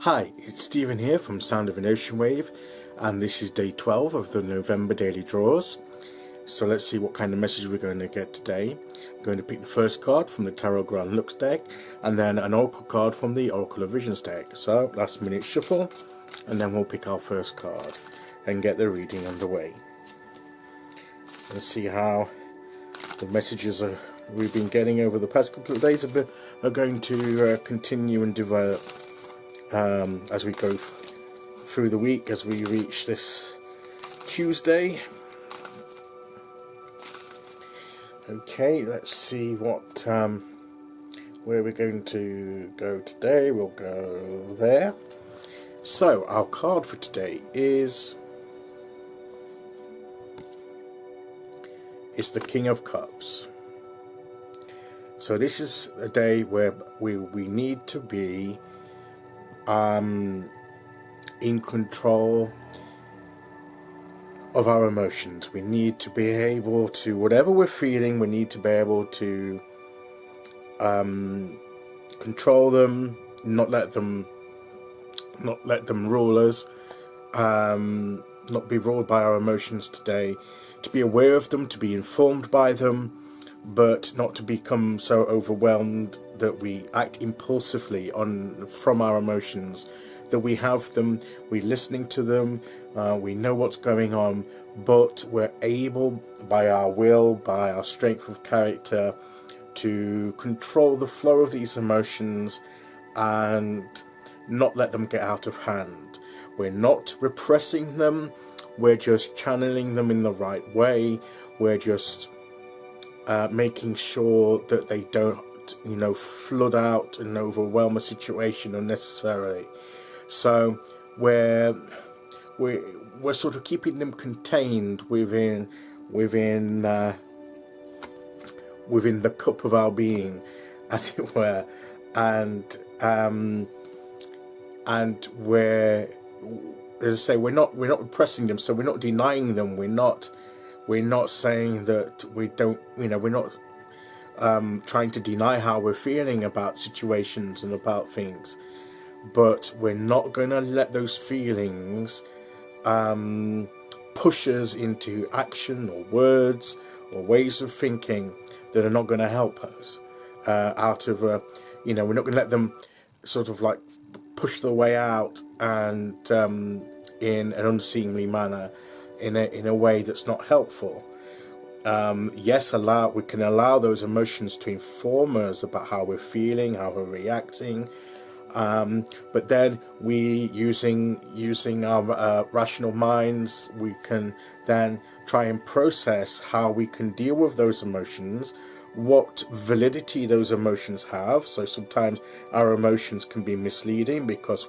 Hi, it's Stephen here from Sound of an Ocean Wave, and this is day 12 of the November daily draws. So let's see what kind of message we're going to get today. I'm going to pick the first card from the Tarot Grand Luxe deck, and then an Oracle card from the Oracle of Visions deck. So last minute shuffle, and then we'll pick our first card and get the reading underway. Let's see how the messages we've been getting over the past couple of days are going to continue and develop as we go through the week, as we reach this Tuesday. Okay, let's see what where we're going to go today. We'll go there. So our card for today is the King of Cups. So this is a day where we need to be in control of our emotions. We need to be able to, whatever we're feeling, we need to be able to control them, not let them rule us, not be ruled by our emotions today, to be aware of them, to be informed by them, but not to become so overwhelmed that we act impulsively from our emotions, that we have them, we're listening to them, we know what's going on, but we're able, by our will, by our strength of character, to control the flow of these emotions and not let them get out of hand. We're not repressing them, we're just channeling them in the right way. We're just making sure that they don't, flood out and overwhelm a situation unnecessarily. So we're sort of keeping them contained within the cup of our being, as it were, and we're, as I say, we're not repressing them. So we're not denying them. We're not saying that we don't, we're not trying to deny how we're feeling about situations and about things, but we're not going to let those feelings push us into action or words or ways of thinking that are not going to help us out of we're not going to let them sort of like push their way out and in an unseemly manner, in a way that's not helpful. Yes, we can allow those emotions to inform us about how we're feeling, how we're reacting, but then using our rational minds, we can then try and process how we can deal with those emotions, what validity those emotions have. So sometimes our emotions can be misleading because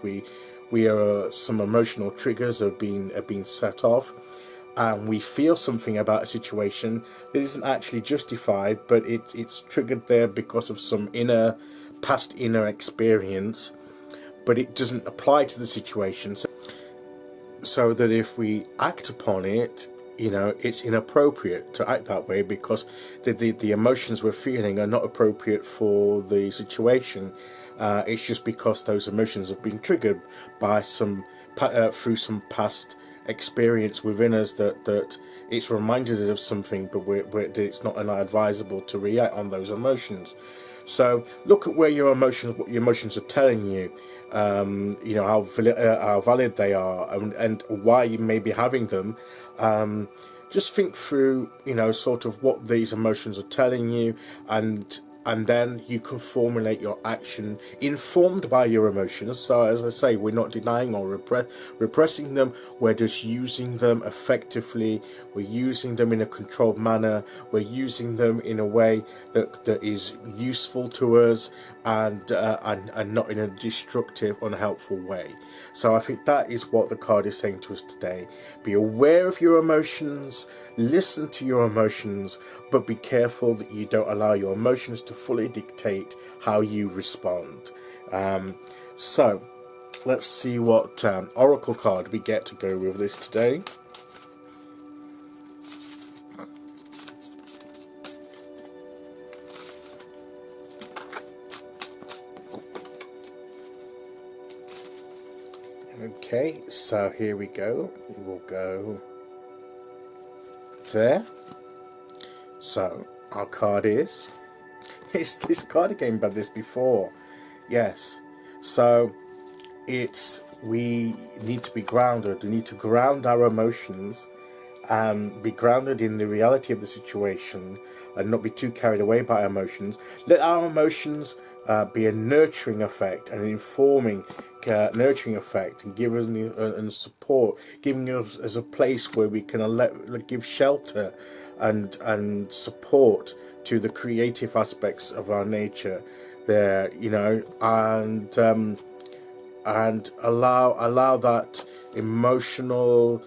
some emotional triggers have been set off, and we feel something about a situation that isn't actually justified, but it's triggered there because of some past inner experience, but it doesn't apply to the situation. So that if we act upon it, it's inappropriate to act that way because the emotions we're feeling are not appropriate for the situation. It's just because those emotions have been triggered by through some past experience within us that it's reminded us of something, but it's not advisable to react on those emotions. So look at what your emotions are telling you, how valid they are, and why you may be having them. Just think through, sort of what these emotions are telling you, and then you can formulate your action informed by your emotions. So as I say, we're not denying or repressing them, we're just using them effectively, we're using them in a controlled manner, we're using them in a way that is useful to us, and not in a destructive, unhelpful way. So I think that is what the card is saying to us today. Be aware of your emotions, listen to your emotions, but be careful that you don't allow your emotions to fully dictate how you respond. So let's see what oracle card we get to go with this today. Okay, so here we go. We will go there. So our card is, it's this card again, but this before. Yes. So it's, we need to be grounded. We need to ground our emotions and be grounded in the reality of the situation and not be too carried away by our emotions. Let our emotions be a nurturing effect, an informing nurturing effect, and give us and support, giving us as a place where we can give shelter and support to the creative aspects of our nature there, you know, and allow that emotional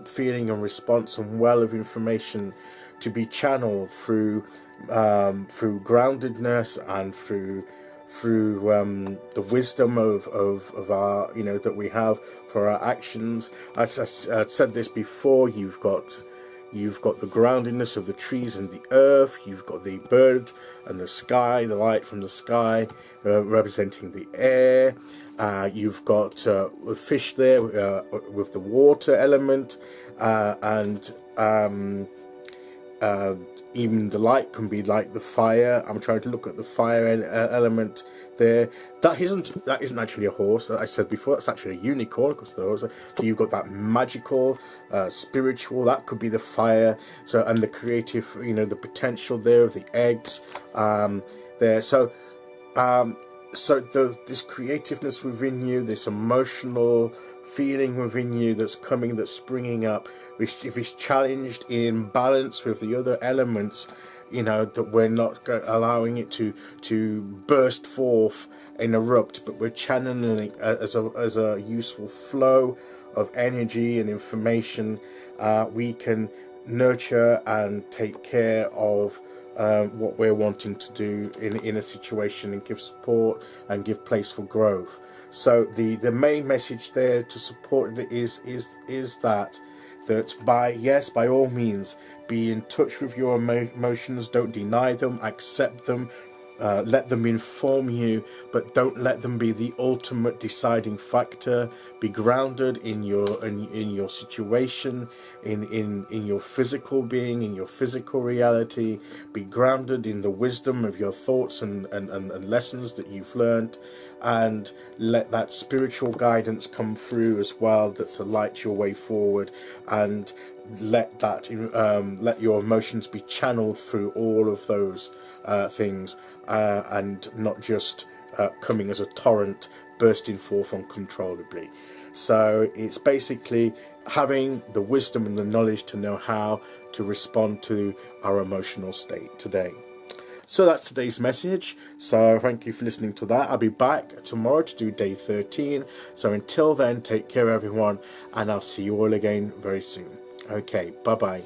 feeling and response and well of information to be channeled through groundedness and through the wisdom of our, you know, that we have for our actions. As I said this before, you've got the groundedness of the trees and the earth. You've got the bird and the sky, the light from the sky representing the air. You've got the fish there with the water element, and even the light can be like the fire. I'm trying to look at the fire element there. That isn't actually a horse. That I said before, that's actually a unicorn, because those. So you've got that magical, spiritual. That could be the fire. So, and the creative, you know, the potential there of the eggs there. So this creativeness within you, this emotional feeling within you that's coming, that's springing up, which if it's challenged in balance with the other elements, you know, that we're not allowing it to burst forth and erupt, but we're channeling it as a useful flow of energy and information, we can nurture and take care of what we're wanting to do in a situation, and give support and give place for growth. So the main message there to support it is that by all means, be in touch with your emotions. Don't deny them, accept them, let them inform you, but don't let them be the ultimate deciding factor. Be grounded in your situation, in your physical being, in your physical reality. Be grounded in the wisdom of your thoughts and lessons that you've learned, and let that spiritual guidance come through as well, that to light your way forward, and let that let your emotions be channeled through all of those things, and not just coming as a torrent bursting forth uncontrollably. So it's basically having the wisdom and the knowledge to know how to respond to our emotional state today. So that's today's message. So thank you for listening to that. I'll be back tomorrow to do day 13. So until then, take care everyone, and I'll see you all again very soon. Okay, bye bye.